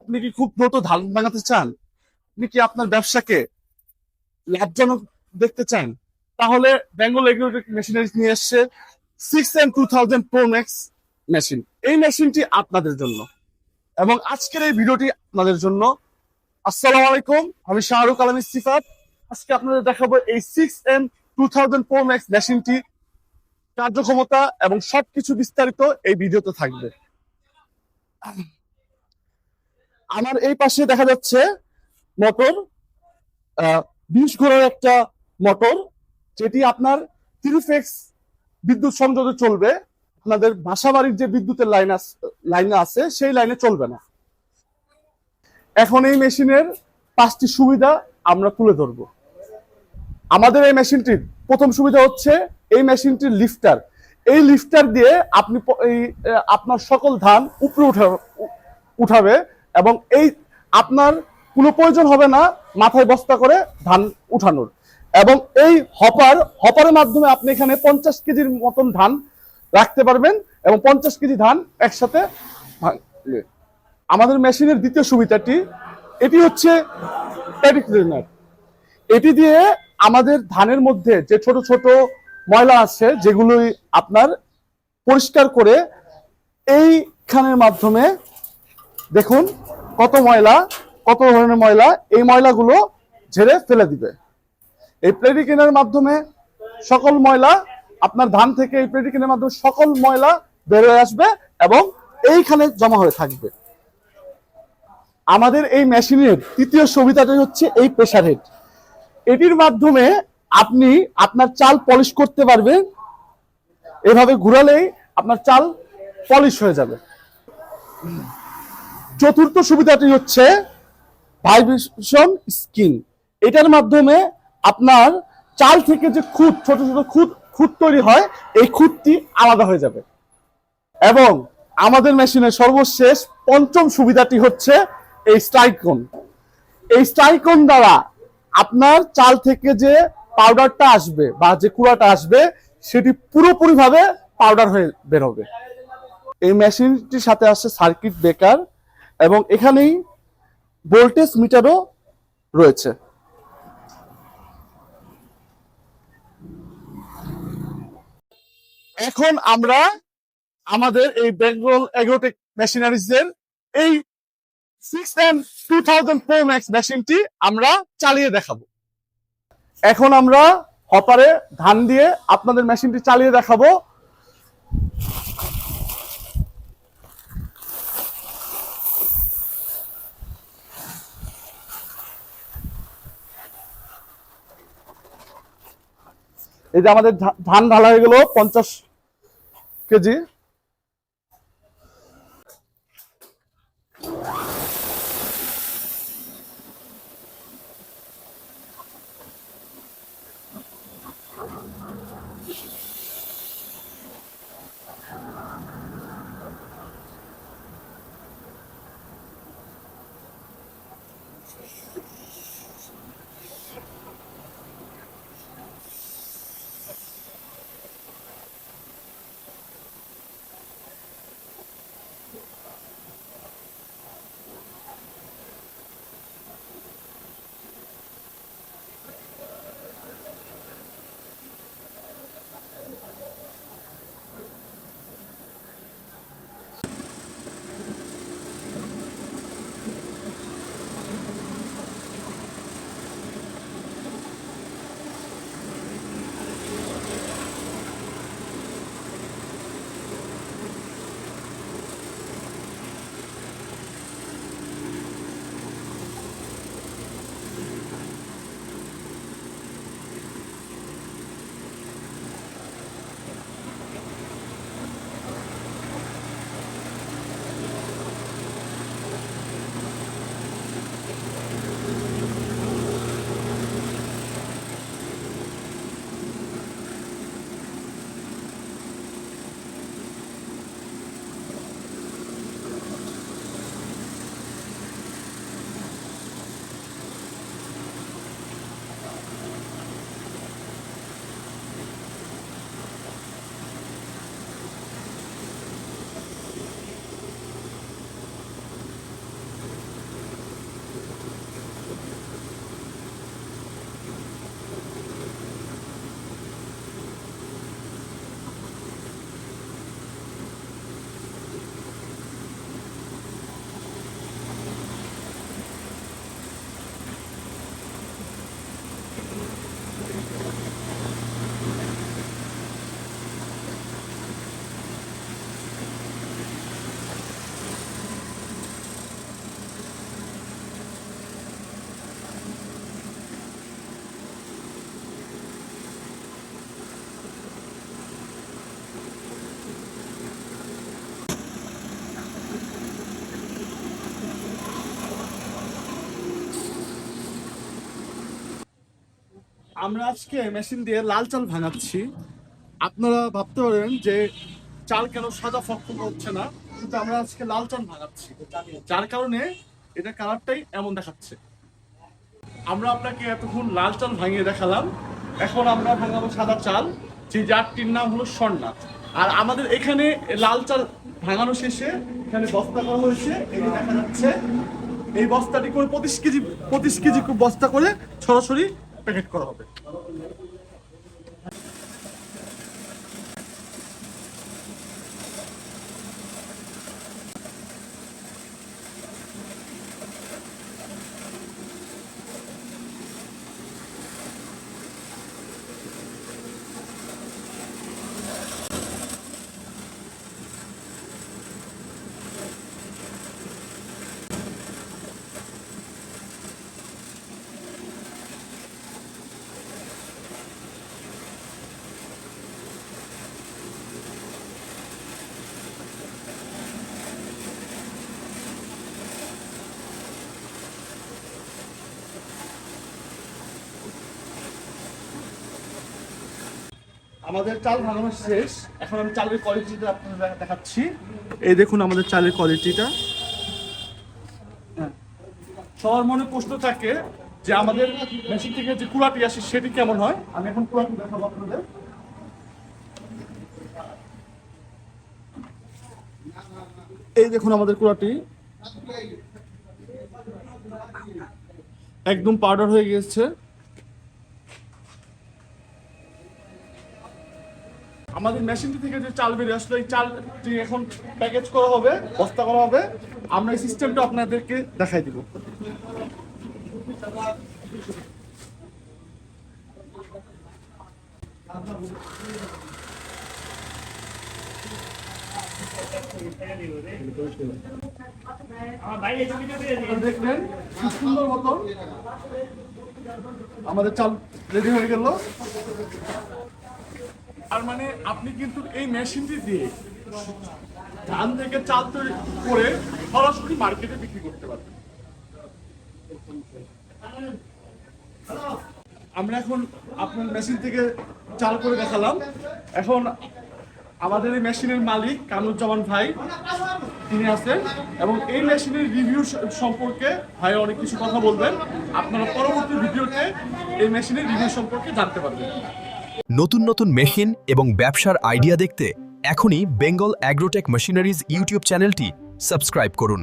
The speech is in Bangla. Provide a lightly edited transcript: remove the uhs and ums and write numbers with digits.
আপনি কি খুব দ্রুত ধান ভাঙাতে চান? আপনি কি আপনার ব্যবসাকে লাভজনক দেখতে চান? তাহলে বেঙ্গল এগ্রোটেক মেশিনারিজ নিয়ে এসছে 6M 2000 Pro Max মেশিন। এই মেশিনটি আপনাদের জন্য এবং আজকের এই ভিডিওটি আপনাদের জন্য। আসসালামু আলাইকুম, আমি শাহরুখ আলম সিফাত। আজকে আপনাদের দেখাবো এই 6M 2000 Pro Max মেশিনটি কার্যক্ষমতা এবং সবকিছু বিস্তারিত এই ভিডিওতে থাকবে। আমার এই পাশে দেখা যাচ্ছে মোটর, 20 ঘোড়ার একটা মোটর, যেটি আপনার 3 ফেজ বিদ্যুৎ সংযোগে চলবে। আপনাদের বাসা বাড়ির যে বিদ্যুতের লাইন আছে সেই লাইনে চলবে না। এখন এই মেশিনের 5টি সুবিধা আমরা তুলে ধরবো। আমাদের এই মেশিনটির প্রথম সুবিধা হচ্ছে এই মেশিনটির লিফটার। এই লিফটার দিয়ে আপনি আপনার সকল ধান উপরে উঠাবে এবং এই আপনার কোনো প্রয়োজন হবে না মাথায় বস্তা করে ধান উঠানোর। এবং এই হপারের মাধ্যমে আপনি এখানে 50 কেজির মতন ধান রাখতে পারবেন এবং 50 কেজি ধান একসাথে। আমাদের মেশিনের দ্বিতীয় সুবিধাটি এটি হচ্ছে প্যাডি ক্লিনার। এটি দিয়ে আমাদের ধানের মধ্যে যে ছোট ছোট ময়লা আছে যেগুলোই আপনার পরিষ্কার করে এইখানের মাধ্যমে দেখুন কত ধরনের ময়লা, এই ময়লাগুলো ঝেড়ে ফেলে দিবে। এই প্যাডি ক্লিনারের মাধ্যমে সকল ময়লা আপনার ধান থেকে এই প্যাডি ক্লিনারের মাধ্যমে সকল ময়লা বের হয়ে আসবে এবং এইখানে জমা হয়ে থাকবে। আমাদের এই মেশিনের তৃতীয় সুবিধাটি হচ্ছে এই প্রেসার হেড। এটির মাধ্যমে আপনি আপনার চাল পলিশ করতে পারবেন। এভাবে ঘুরালেই আপনার চাল পলিশ হয়ে যাবে। চতুর্থ সুবিধাটি হচ্ছে ভাইব্রেশন স্কিন। এটার মাধ্যমে আপনার চাল থেকে যে ছোট ছোট খুঁত তৈরি হয়, এই খুঁতটি আলাদা হয়ে যাবে। এবং আমাদের মেশিনের সর্বশেষ পঞ্চম সুবিধাটি হচ্ছে এই স্ট্রাইকন। এই স্ট্রাইকন দ্বারা আপনার চাল থেকে যে পাউডারটা আসবে বা যে কুড়াটা আসবে সেটি পুরোপুরিভাবে পাউডার হয়ে বের হবে। এই মেশিনটির সাথে আসছে সার্কিট ব্রেকার এবং এখানেই ভোল্টেজ মিটারও রয়েছে। এখন আমরা আমাদের এই বেঙ্গল এগ্রোটেক মেশিনারিজের এই 6M 2000 Pro Max মেশিনটি আমরা চালিয়ে দেখাবো। এখন আমরা হপারে ধান দিয়ে আপনাদের মেশিনটি চালিয়ে দেখাবো। এই যে আমাদের ধান ঢালা হয়ে গেল 50 কেজি। আমরা আজকে মেশিন দিয়ে লাল চাল ভাঙাচ্ছি। আপনারা ভাবতে পারেন যে চাল কেন সাদা ফকফকে হচ্ছে না, কিন্তু আমরা আজকে লাল চাল ভাঙাচ্ছি, যার কারণে এটা কালারটাই এমন দেখাচ্ছে। আমরা আপনাকে এতক্ষণ লাল চাল ভাঙিয়ে দেখালাম, এখন আমরা ভাঙাবো সাদা চাল, যে জাতটির নাম হলো স্বর্ণা। আর আমাদের এখানে লাল চাল ভাঙানো শেষে এখানে বস্তা করা হয়েছে, এই যে দেখা যাচ্ছে। এই বস্তাটি করে 25 কেজি বস্তা করে সরাসরি প্যাকেট করা হবে। আমাদের চাল ভাঙানো শেষ, এখন আমি চালের কোয়ালিটিটা আপনাদের দেখাচ্ছি। এই দেখুন আমাদের চালের কোয়ালিটিটা। সবার মনে প্রশ্ন থাকে যে আমাদের মেশিন থেকে যে কুড়াটি আসে সেটি কেমন হয়। আমি এখন কুড়াটি দেখাবো আপনাদের। এই দেখুন আমাদের কুড়াটি একদম পাউডার হয়ে গেছে। আমাদের মেশিনটি থেকে যে চাল বেরিয়ে আসলো, এই চালটি এখন প্যাকেজ করা হবে, বস্তা করা হবে। আমরা এই সিস্টেমটা আপনাদেরকে দেখাই দিব। দেখবেন কি সুন্দর মতন আমাদের চাল রেডি হয়ে গেল। আর মানে আপনি কিন্তু এই মেশিনটি দিয়ে ধান থেকে চাল তৈরি করে সরাসরি মার্কেটে বিক্রি করতে পারবেন। আমরা এখন আপনার মেশিন থেকে চাল করে দেখালাম। এখন আমাদের এই মেশিনের মালিক কামরুজ্জামান ভাই তিনি আছেন, এবং এই মেশিনের রিভিউ সম্পর্কে ভাই অনেক কিছু কথা বলবেন। আপনারা পরবর্তী ভিডিওতে এই মেশিনের রিভিউ সম্পর্কে জানতে পারবেন। নতুন নতুন মেশিন এবং ব্যবসার আইডিয়া দেখতে এখনই বেঙ্গল অ্যাগ্রোটেক মেশিনারিজ ইউটিউব চ্যানেলটি সাবস্ক্রাইব করুন।